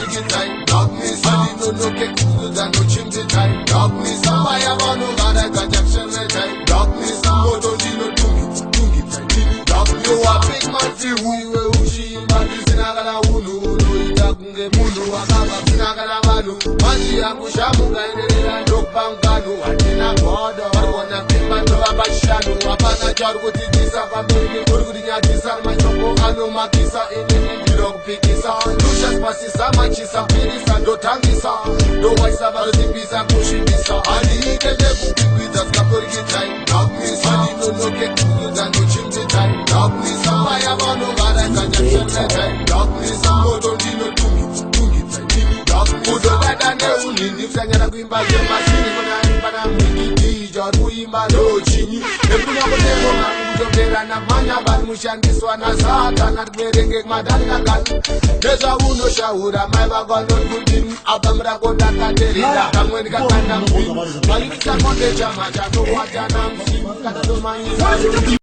time. Darkness, no get to the no chimney time. Darkness, I have no other conjunction time. Darkness, moto dino tungi time. Darkness, you are big man, see who you are, who she is, but this is not gonna wunu. Idakunge munu, akaba sinagala manu. Manzi yangu shamu gaendelea ndokpanganu. Atina kodo, warwana kimba ndo abashanu. Apana jargo titisa, pambili kurgudi nyatisa. Machoko anu makisa, ini ndilog pikisa. Lushas pasisa, machisa, pirisa, ndo tangisa. Ndo waisa baro tipisa, kushibisa. Ali ikele kukikwita, skaporgi time. Darkness, no get kukuza, no chimney time. Darkness, maya vano gara kanyakshan time. Darkness, moto dino tungi time. Darkness, udo gada ne unini. Fsanyana kuimba zema sini, kona imba na mwiki. Jor kuimba lo chini. Epuna kutego na kutokera na manya. Bali mushandiswa na sata. Na tmerenge madali na gani. Deza uno shaura, maiva gondo kudini. Abamra konda katerida. Kamweni kakanda mwi. Maliki konde chama chako wajana msi. Kata domanyi zaru.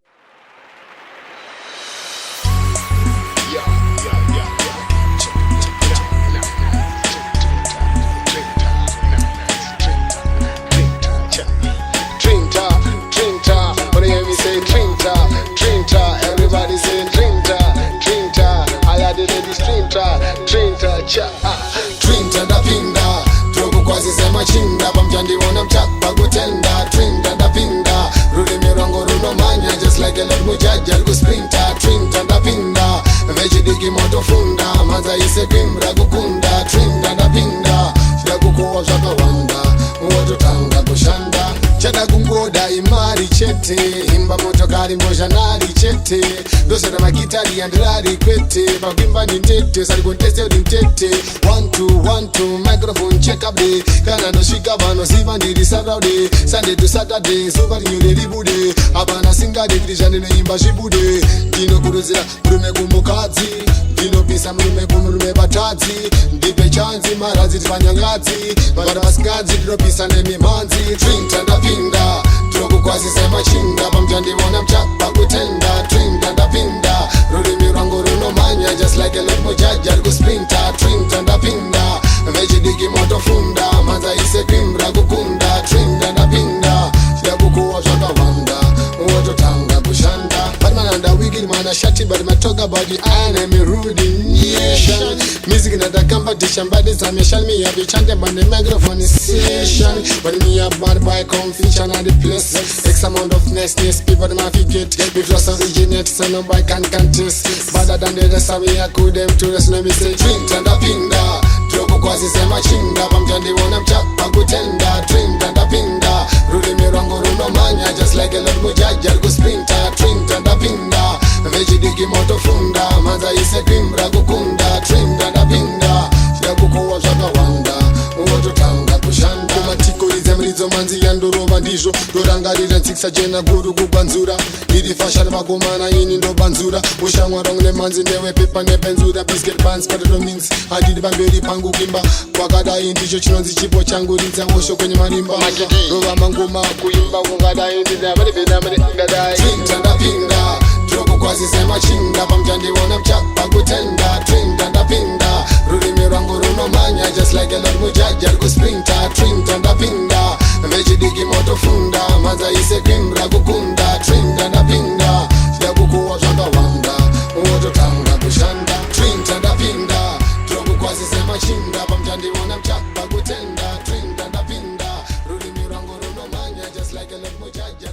Everybody saying Trinta, I had the ladies Trinta, cha, Trinta da pinda, trogu kwazi sema chinda, pamjandi wana mchapa kutenda, Trinta da pinda, rudi mirongo runo manya, just like a lot mujaja, algo sprinta, Trinta da pinda, veji digi moto funda, maza ise kimbra kukunda, Trinta da pinda, shida kukuwa shaka wanda, uoto tanga kushanda, chada kungoda imari chete, imba motokari mbosha nari chete, dosera makitari andrari kwete, pakimba ni ntete, sari konteste udi ntete, 1 2 1 2, microphone check up day, kana no shika vano siva ndiri Saturday, Sunday to Saturday, soba rinyure ribude, abana singa de krishani no imba shibude, dino kuruzira mrume kumukadzi, dino pisa mrume batadzi, ndipe chanzi marazi tipanyangadzi, vada vasingadzi dino pisa nemimanzi, Trinta da pinda, trogu kwazi sema chinda, pamjandi wana mchapa kutenda, Trinta da pinda, rudi mirango runo manya, just like a lot mujaja, algo sprinta, Trinta da pinda, veji digi moto funda, maza ise kimbra kukunda, Trinta da pinda, shida kukuwa shaka wanda, uoto tanga kushanda, Batmananda wigil mana shati, but matoga body, enemy rudi nation, music na da competition, body zameshan, me have a chante, but the microphone is session, but me a bad boy come feature na the place, X amount of niceness, people them have to get, because originate, so no boy can contest, better than the rest of me, I could them to rest, let me say, Trinta da pinda, trogu kwazi sema chinda, pamjandi wana mchapa kutenda, Trinta da pinda, rudi mirango runo manya, just like a lot mujaja, algo sprinta, Trinta da pinda, veji digi moto funda, maza ise kimbra kukunda, Trinta da pinda, shida kukuwa shaka wanda, uoto tanga kushanda, kumatiko izemrizo manzi yandorova ndizvo, dorangarira nsikisa jena guru kugwanzura, iri fashion vakomana ini ndo banzura, ushamwa rong nemanzi newe pepa nepenzura, biscuit buns potato mix, hadidi pamberi pangu kimba, kwakadai ndicho chinonzi chipo changu ridza osho kwenye marimba, rova mangoma kuimba kungadai ndidza madipedamade ngadai, Trinta da pinda, trogu kwazi sema chinda, pamjandi wana mchapa kutenda, Trinta da pinda, rudi mirango runo manya, just like a lot mujaja, algo sprinta, Trinta da pinda, veji digi moto funda, maza ise kimbra kukunda, Trinta da pinda, shida kukuwa shaka wanda, uoto tanga kushanda, Trinta da pinda, trogu kwazi sema chinda, pamjandi wana mchapa kutenda, Trinta da pinda, rudi mirango runo manya, just like a lot mujaja.